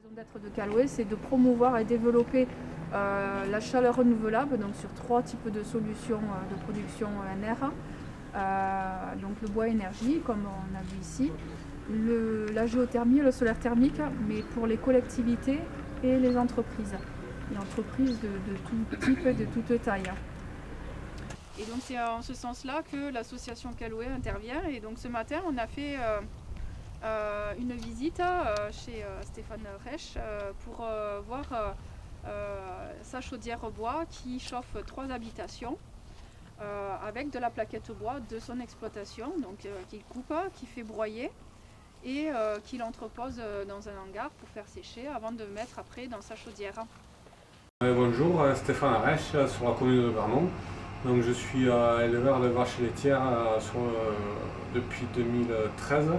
raison d'être de Calouet, c'est de promouvoir et développer la chaleur renouvelable, donc sur 3 types de solutions de production NR. Donc le bois énergie, comme on a vu ici, la géothermie et le solaire thermique, mais pour les collectivités et les entreprises de tout type et de toute taille. Et donc c'est en ce sens-là que l'association Calouet intervient. Et donc ce matin, on a fait une visite chez Stéphane Reich pour voir sa chaudière bois qui chauffe 3 habitations avec de la plaquette bois de son exploitation, donc qu'il coupe, qu'il fait broyer et qu'il entrepose dans un hangar pour faire sécher avant de mettre après dans sa chaudière. Bonjour, Stéphane Reich sur la commune de Vernon. Donc, je suis éleveur de vaches laitières depuis 2013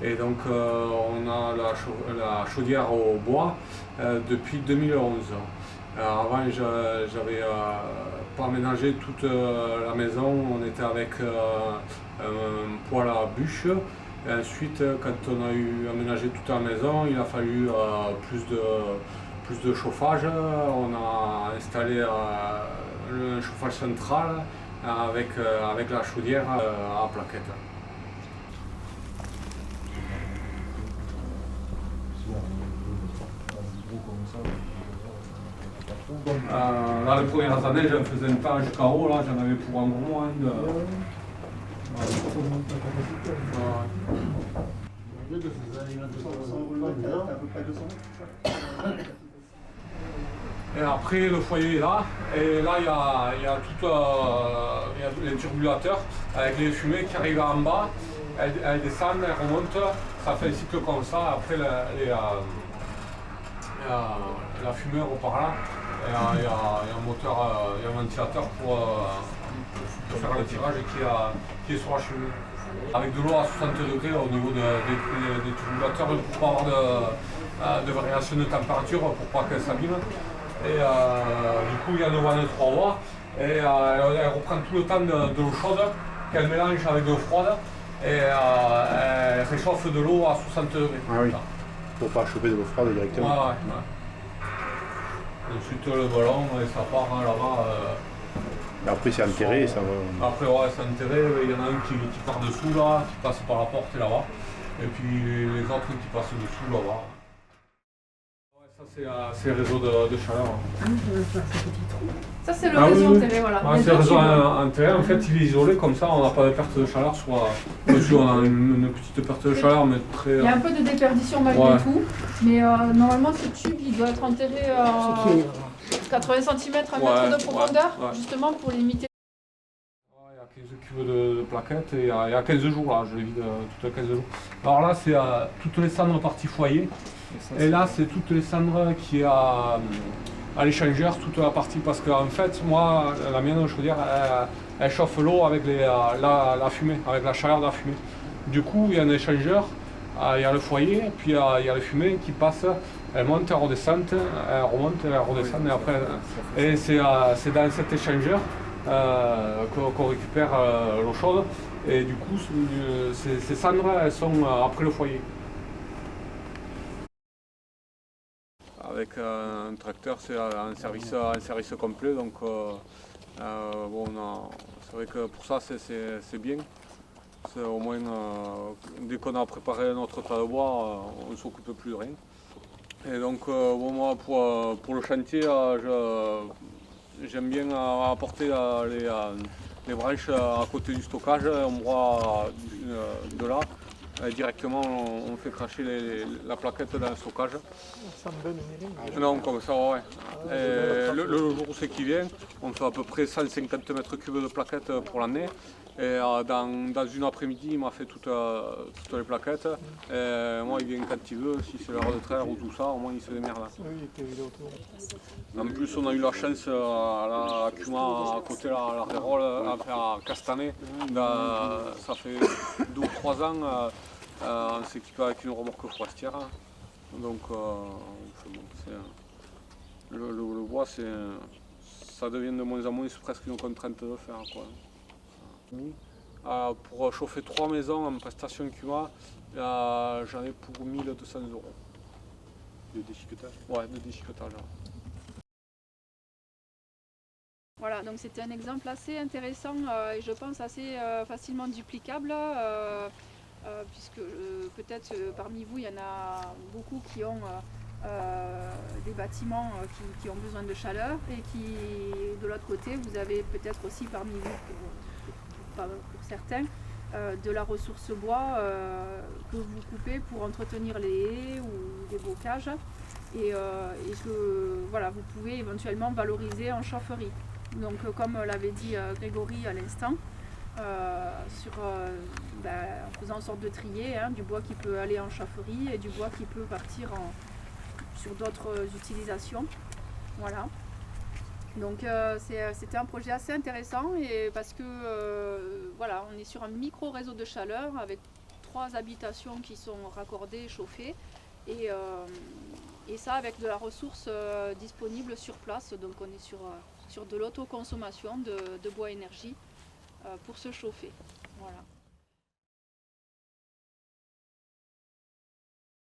et donc on a la chaudière au bois depuis 2011. Avant j'avais pas aménagé toute la maison, on était avec un poêle à bûche. Et ensuite, quand on a eu aménagé toute la maison, il a fallu plus de chauffage. On a installé un chauffage central avec la chaudière à plaquette. Là, les premières années, j'en faisais un temps jusqu'à haut, là, j'en avais pour un gros mois. Et après le foyer est là, et là il y a tout les turbulateurs avec les fumées qui arrivent en bas, elles descendent, elles remontent, ça fait un cycle comme ça, après la fumée repart là, et il y a un moteur, il y a un ventilateur pour faire le tirage qui est sur la cheminée. Avec de l'eau à 60 degrés au niveau des turbulateurs pour pas avoir de variation de température pour pas qu'elle s'abîme. Et du coup il y a une vanne de 3 voies et elle reprend tout le temps de l'eau chaude qu'elle mélange avec de l'eau froide et elle réchauffe de l'eau à 60 degrés. Ah oui, pour pas chauffer de l'eau froide directement. Ouais. Ensuite le ballon et ça part là-bas. Après c'est enterré et ça va. Après ouais, c'est enterré, il y en a un qui part dessous là, qui passe par la porte là-bas. Et puis les autres qui passent dessous là-bas. Ça c'est le réseau de chaleur. Ça c'est le réseau enterré, voilà. Ouais, c'est le réseau enterré, en fait il est isolé comme ça, on n'a pas de perte de chaleur. Dessus on a une petite perte de chaleur mais très... Il y a un peu de déperdition malgré tout, mais normalement ce tube il doit être enterré à 80 cm, 1 mètre de profondeur, justement pour limiter. Il y a 15 cubes de plaquettes et il y a 15 jours là, je les vide toutes les 15 jours. Alors là c'est toutes les cendres partie foyer. Et là, c'est toutes les cendres qui est à l'échangeur, toute la partie, parce qu'en fait, moi, la mienne, je veux dire, elle chauffe l'eau avec la fumée, avec la chaleur de la fumée. Du coup, il y a un échangeur, il y a le foyer, puis il y a les fumées qui passent, elles montent, elles redescendent, elles remontent, elles redescendent, et après, et c'est dans cet échangeur qu'on récupère l'eau chaude, et du coup, ces cendres, elles sont après le foyer. Avec un tracteur, c'est un service complet, donc bon, c'est vrai que pour ça c'est bien. Au moins, dès qu'on a préparé notre tas de bois, on ne s'occupe plus de rien. Et donc, bon, moi, pour le chantier, j'aime bien apporter les branches à côté du stockage, on broie de là. Directement, on fait cracher la plaquette dans le stockage. Non, comme ça, ouais. Le jour où c'est qui vient, on fait à peu près 150 mètres cubes de plaquettes pour l'année. Et dans une après-midi, il m'a fait toutes les plaquettes. Et moi, il vient quand il veut, si c'est l'heure de traire ou tout ça, au moins il se démerde. En plus, on a eu la chance à la Cuma, à côté de la Rérole, à Castanet. Ça fait 2 ou 3 ans. On s'équipe avec une remorque forestière, donc le bois, ça devient de moins en moins presque une contrainte de faire, quoi. Pour chauffer 3 maisons en prestation Cuma, j'en ai pour 1 200 €. De déchiquetage. Ouais, de déchiquetage. Voilà, donc c'était un exemple assez intéressant et je pense assez facilement duplicable, puisque peut-être parmi vous, il y en a beaucoup qui ont des bâtiments qui ont besoin de chaleur et qui, de l'autre côté, vous avez peut-être aussi parmi vous, pour certains, de la ressource bois que vous coupez pour entretenir les haies ou des bocages et que voilà, vous pouvez éventuellement valoriser en chaufferie. Donc comme l'avait dit Grégory à l'instant, en faisant en sorte de trier du bois qui peut aller en chaufferie et du bois qui peut partir sur d'autres utilisations. Voilà. Donc c'était un projet assez intéressant et parce que voilà, on est sur un micro réseau de chaleur avec 3 habitations qui sont raccordées, chauffées et ça avec de la ressource disponible sur place. Donc on est sur de l'autoconsommation de bois énergie pour se chauffer. Voilà.